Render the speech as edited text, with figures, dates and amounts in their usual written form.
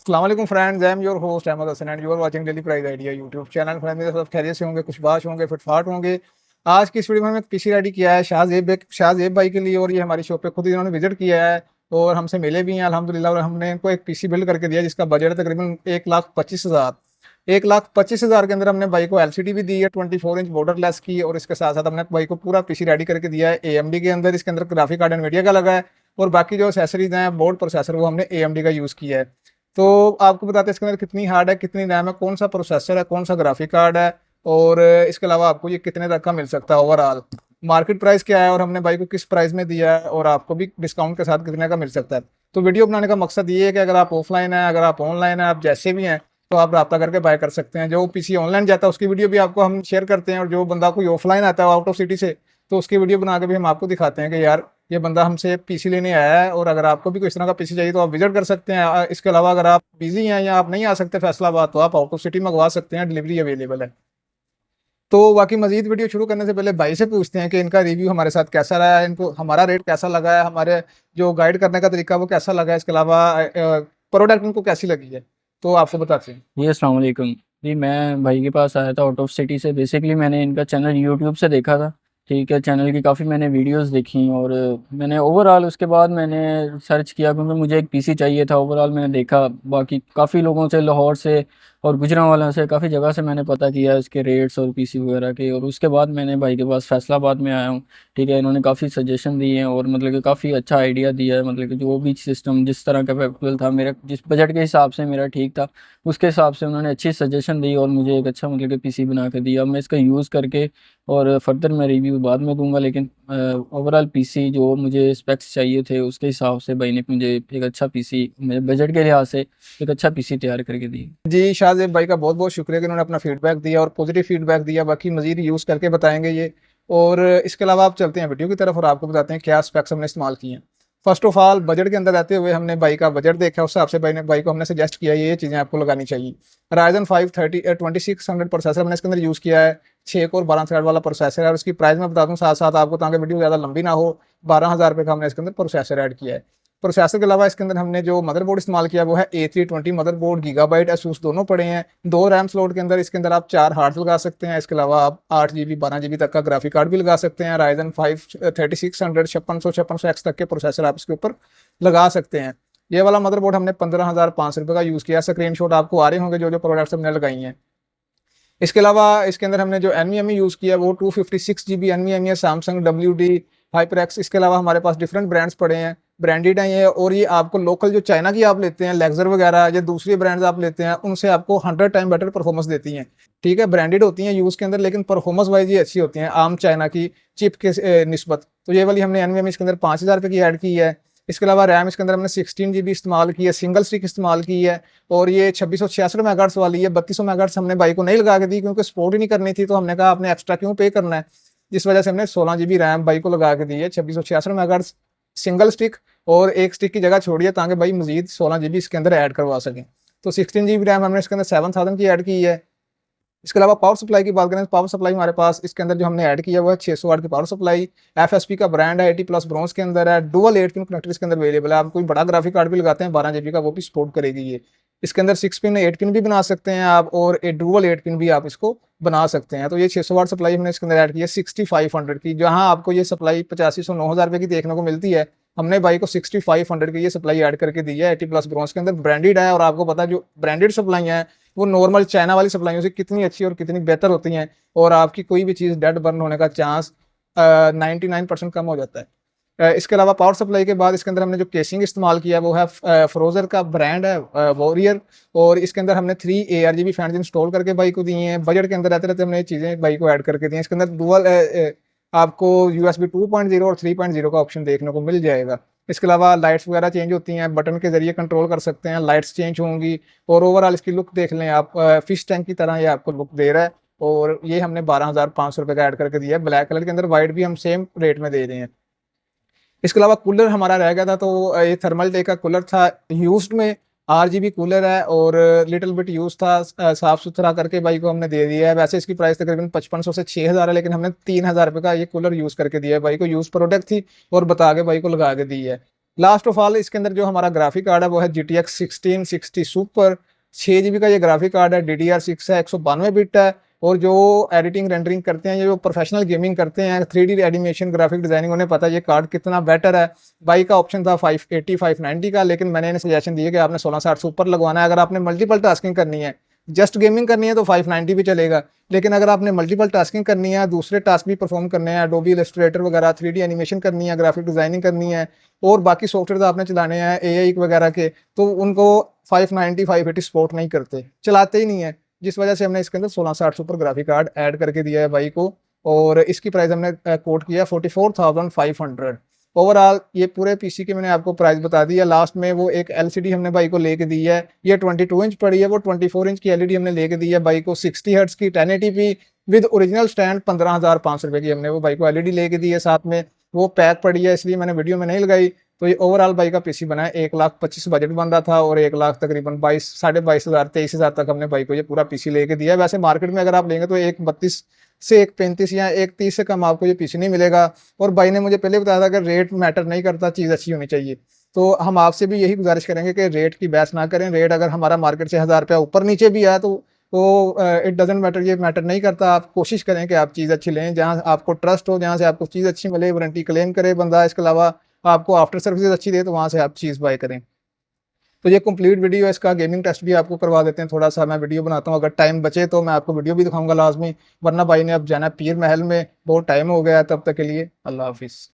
अस्सलाम वालेकुम friends, I am your host Ahmad Hasan and you are watching daily price idea YouTube channel. Friend मेरे सब खैरियत से होंगे, कुछ बाश होंगे, फिटफाट होंगे। आज की इस वीडियो में हमने पीसी रेडी किया है शाहजेब भाई के लिए, और ये हमारी शॉप पे खुद इन्होंने विजिट किया है और हमसे मिले भी हैं अल्हम्दुलिल्लाह। और हमने इनको एक पीसी बिल्ड करके दिया जिसका बजट है तकरीबन 1,25,000। 1,25,000 के अंदर हमने भाई को एलसीडी भी दी है 24 इंच बॉर्डरलेस की, और इसके साथ साथ हमने भाई को पूरा पीसी रेडी करके दिया है एएमडी के अंदर। इसके अंदर ग्राफिक कार्ड एनवीडिया का लगा है और बाकी जो एसेसरीज हैं बोर्ड प्रोसेसर वो हमने एएमडी का यूज़ किया है। तो आपको बताते हैं इसके अंदर कितनी हार्ड है, कितनी रैम है, कौन सा प्रोसेसर है, कौन सा ग्राफिक कार्ड है, और इसके अलावा आपको ये कितने तक का मिल सकता है, ओवरऑल मार्केट प्राइस क्या है और हमने भाई को किस प्राइस में दिया है, और आपको भी डिस्काउंट के साथ कितने का मिल सकता है। तो वीडियो बनाने का मकसद ये है कि अगर आप ऑफलाइन है, अगर आप ऑनलाइन है, आप जैसे भी हैं तो आप रब्ता करके बाय कर सकते हैं। जो पीसी ऑनलाइन जाता है उसकी वीडियो भी आपको हम शेयर करते हैं, और जो बंदा कोई ऑफलाइन आता है आउट ऑफ सिटी से तो उसकी वीडियो बना के भी हम आपको दिखाते हैं कि यार ये बंदा हमसे पीसी लेने आया है, और अगर आपको भी कोई इस तरह का पीसी चाहिए तो आप विजिट कर सकते हैं। इसके अलावा अगर आप बिजी हैं या आप नहीं आ सकते फैसलाबाद तो आप आउट ऑफ सिटी मंगवा सकते हैं, डिलीवरी अवेलेबल है। तो बाकी मजीद वीडियो शुरू करने से पहले भाई से पूछते हैं कि इनका रिव्यू हमारे साथ कैसा रहा है, इनको हमारा रेट कैसा लगा है, हमारे जो गाइड करने का तरीका वो कैसा लगा है, इसके अलावा प्रोडक्ट इनको कैसी लगी है, तो आपको बताते हैं। जी अस्सलाम वालेकुम। जी मैं भाई के पास आया था आउट ऑफ सिटी से। बेसिकली मैंने इनका चैनल यूट्यूब से देखा था। ठीक है, चैनल की काफ़ी मैंने वीडियोस देखी और मैंने ओवरऑल उसके बाद मैंने सर्च किया क्योंकि मुझे एक पीसी चाहिए था। ओवरऑल मैंने देखा, बाकी काफ़ी लोगों से, लाहौर से और गुजरांवाला से, काफ़ी जगह से मैंने पता किया इसके रेट्स और पीसी वगैरह के, और उसके बाद मैंने भाई के पास फैसलाबाद में आया हूँ। ठीक है, इन्होंने काफ़ी सजेशन दिए हैं और मतलब कि काफ़ी अच्छा आइडिया दिया है। मतलब कि जो भी सिस्टम जिस तरह का फैक्चुअल था, मेरा जिस बजट के हिसाब से मेरा ठीक था, उसके हिसाब से उन्होंने अच्छी सजेशन दी और मुझे एक अच्छा मतलब कि पीसी बना के दिया। मैं इसका यूज़ करके और फर्दर मैं रिव्यू बाद में दूंगा, लेकिन ओवरऑल पीसी जो मुझे स्पेक्स चाहिए थे उसके हिसाब से भाई ने मुझे एक अच्छा पीसी, मेरे बजट के लिहाज से एक अच्छा पीसी तैयार करके दी। जी शाहजेब भाई का बहुत बहुत शुक्रिया कि उन्होंने अपना फीडबैक दिया और पॉजिटिव फीडबैक दिया। बाकी मजीद यूज़ करके बताएंगे ये। और इसके अलावा आप चलते हैं वीडियो की तरफ और आपको बताते हैं क्या स्पेक्स हमने इस्तेमाल किए हैं। फर्स्ट ऑफ ऑल बजट के अंदर रहते हुए हमने बाई का बजट देखा, उस हिसाब से बाई को हमने सजेस्ट किया ये चीज़ें आपको लगानी चाहिए। राइजन 530 2600 प्रोसेसर हमने इसके अंदर यूज़ किया है। 6 कोर 12 थ्रेड वाला प्रोसेसर है, और इसकी प्राइस मैं बता दूं साथ साथ आपको ताकि वीडियो ज़्यादा लंबी ना हो। 12,000 रुपये का हमने इसके अंदर प्रोसेसर ऐड किया है। प्रोसेसर के अलावा इसके अंदर हमने जो मदरबोर्ड इस्तेमाल किया वो है A320 मदरबोर्ड, गीगाबाइट एसूस दोनों पड़े हैं। 2 रैम स्लॉट के अंदर इसके अंदर आप 4 हार्ड्स लगा सकते हैं। इसके अलावा आप 8 GB 12 GB तक का ग्राफिक कार्ड भी लगा सकते हैं। राइजन 5 3600 5600X तक के प्रोसेसर आप इसके ऊपर लगा सकते हैं। ये वाला मदरबोर्ड हमने 15,500 रुपये का यूज़ किया। स्क्रीनशॉट आपको आ रहे होंगे जो जो प्रोडक्ट्स हमने लगाई हैं। इसके अलावा इसके अंदर हमने जो NVMe यूज़ किया वो 256 GB NVMe है, सैमसंग WD HyperX। इसके अलावा हमारे पास डिफरेंट ब्रांड्स पड़े हैं, ब्रांडेड हैं ये, और ये आपको लोकल जो चाइना की आप लेते हैं लेक्सर वगैरह या दूसरी ब्रांड्स आप लेते हैं उनसे आपको 100 टाइम बेटर परफॉर्मेंस देती हैं। ठीक है, ब्रांडेड होती हैं यूज़ के अंदर, लेकिन परफॉर्मेंस वाइज ये अच्छी होती हैं आम चाइना की चिप के निस्बत। तो ये वाली हमने NVMe इसके अंदर 5,000 रुपये की ऐड की है। इसके अलावा रैम इसके अंदर हमने 16 GB इस्तेमाल की है, सिंगल स्टिक इस्तेमाल की है, और ये 2666 मेगाहर्ट्ज़ वाली है। 3200 मेगाहर्ट्ज़ हमने भाई को नहीं लगा के दी क्योंकि सपोर्ट ही नहीं करनी थी, तो हमने कहा आपने एक्स्ट्रा क्यों पे करना है, जिस वजह से हमने 16 GB रैम भाई को लगा के दी है। 2666 मेगाहर्ट्ज़ सिंगल स्टिक, और एक स्टिक की जगह छोड़िए ताकि भाई मजीद 16 GB इसके अंदर ऐड करवा सकें। तो 16 GB रैम हमने इसके अंदर 7000 की ऐड की है। इसके अलावा पावर सप्लाई की बात करें, पावर सप्लाई हमारे पास इसके अंदर जो हमने ऐड किया हुआ है 600 वाट की पावर सप्लाई। FSP का ब्रांड है, 80+ ब्रॉन्ज के अंदर है। डुअल 8 पिन कनेक्टर इसके अंदर अवेलेबल है। आप कोई बड़ा ग्राफिक कार्ड भी लगाते हैं 12 GB का वो भी सपोर्ट करेगी ये। इसके अंदर 6 पिन 8 पिन भी बना सकते हैं आप, और एक डुअल 8 पिन भी आप इसको बना सकते हैं। तो ये 600 वाट सप्लाई हमने इसके अंदर ऐड की है 6500 की। जहां आपको ये सप्लाई 8500 9,000 रुपये की देखने को मिलती है, हमने भाई को 6500 की ये सप्लाई ऐड करके दी है। 80+ ब्रॉन्ज के अंदर ब्रांडेड है, और आपको पता है जो ब्रांडेड सप्लाई है वो नॉर्मल चाइना वाली सप्लाइयों से कितनी अच्छी और कितनी बेहतर होती हैं, और आपकी कोई भी चीज़ डेड बर्न होने का चांस 99% कम हो जाता है। इसके अलावा पावर सप्लाई के बाद इसके अंदर हमने जो केसिंग इस्तेमाल किया वो है फ्रोजर का ब्रांड है, वॉरियर, और इसके अंदर हमने 3 ARGB फैंस इंस्टॉल करके बाई को दिए हैं। बजट के अंदर रहते रहते हमने ये चीज़ें बाई को ऐड करके दी हैं। इसके अंदर डुअल आपको USB 2.0 और 3.0 का ऑप्शन देखने को मिल जाएगा। इसके अलावा लाइट्स वगैरह चेंज होती हैं, बटन के जरिए कंट्रोल कर सकते हैं, लाइट्स चेंज होंगी। और ओवरऑल इसकी लुक देख लें आप, फिश टैंक की तरह ये आपको लुक दे रहा है। और ये हमने 12,500 रुपये का ऐड करके दिया है। ब्लैक कलर के अंदर, वाइट भी हम सेम रेट में दे रहे हैं। इसके अलावा कूलर हमारा रह गया था, तो ये थर्मल टे का कूलर था यूज्ड में। RGB कूलर है और लिटिल बिट यूज था, साफ सुथरा करके भाई को हमने दे दिया है। वैसे इसकी प्राइस तकरीबन 5500 से 6000 है, लेकिन हमने 3000 रुपये का ये कूलर यूज़ करके दिया है भाई को। यूज़ प्रोडक्ट थी और बता के भाई को लगा के दी है। लास्ट ऑफ ऑल इसके अंदर जो हमारा ग्राफिक कार्ड है वो है GTX 1660 सुपर। 6 GB का ये ग्राफिक कार्ड है, DDR6 है, 192 बिट है। और जो एडिटिंग रेंडरिंग करते हैं, ये जो प्रोफेशनल गेमिंग करते हैं, 3D एनिमेशन ग्राफिक डिजाइनिंग, उन्हें पता है ये कार्ड कितना बेटर है। बाई का ऑप्शन था 580 590 का, लेकिन मैंने इन्हें सजेशन दिया कि आपने 1660 सुपर लगवाना है। अगर आपने मल्टीपल टास्किंग करनी है, जस्ट गेमिंग करनी है तो 590 भी चलेगा, लेकिन अगर आपने मल्टीपल टास्किंग करनी है, दूसरे टास्क भी परफॉर्म करने हैं, एडोबी इलस्ट्रेटर वगैरह, 3D एनिमेशन करनी है, ग्राफिक डिजाइनिंग करनी है, और बाकी सॉफ्टवेयर आपने चलाने हैं AI वगैरह के, तो उनको 590 580 सपोर्ट नहीं करते, चलाते ही नहीं है। जिस वजह से हमने इसके अंदर 1660 सुपर ग्राफिक कार्ड ऐड करके दिया है भाई को, और इसकी प्राइस हमने कोट किया 44,500। ओवरऑल ये पूरे पीसी की मैंने आपको प्राइस बता दी है। लास्ट में वो एक LCD हमने भाई को लेके दी है, ये 22 इंच पड़ी है, वो 24 इंच की LED हमने लेके दी है भाई को, 60 हर्ट्ज की 1080p विद ओरिजिनल स्टैंड 15,500 रुपए की हमने वो भाई को LED लेके दी है साथ में। वो पैक पड़ी है, इसलिए मैंने वीडियो में नहीं लगाई। तो ये ओवरऑल बाइक का पीसी बना है, 1,25,000 बजट बन रहा था, और 1,00,000 तकरीबन 22,500 23,000 तक हमने बाइक को ये पूरा पीसी लेके दिया है। वैसे मार्केट में अगर आप लेंगे तो 1,32 से 1,35 या 1,30 से कम आपको ये पीसी नहीं मिलेगा। और भाई ने मुझे पहले बताया था कि रेट मैटर नहीं करता, चीज़ अच्छी होनी चाहिए। तो हम आपसे भी यही गुजारिश करेंगे कि रेट की बहस ना करें। रेट अगर हमारा मार्केट से 1,000 रुपया ऊपर नीचे भी है तो इट डजेंट मैटर, ये मैटर नहीं करता। आप कोशिश करें कि आप चीज़ अच्छी लें, जहाँ आपको ट्रस्ट हो, जहाँ से आपको चीज़ अच्छी मिले, वारंटी क्लेम करे बंदा, इसके अलावा आपको आफ्टर सर्विसेज अच्छी दे, तो वहाँ से आप चीज़ बाय करें। तो ये कंप्लीट वीडियो है, इसका गेमिंग टेस्ट भी आपको करवा देते हैं। थोड़ा सा मैं वीडियो बनाता हूँ, अगर टाइम बचे तो मैं आपको वीडियो भी दिखाऊंगा लाजमी, वरना भाई ने अब जाना पीर महल में, बहुत टाइम हो गया है। तब तक के लिए अल्लाह हाफिज़।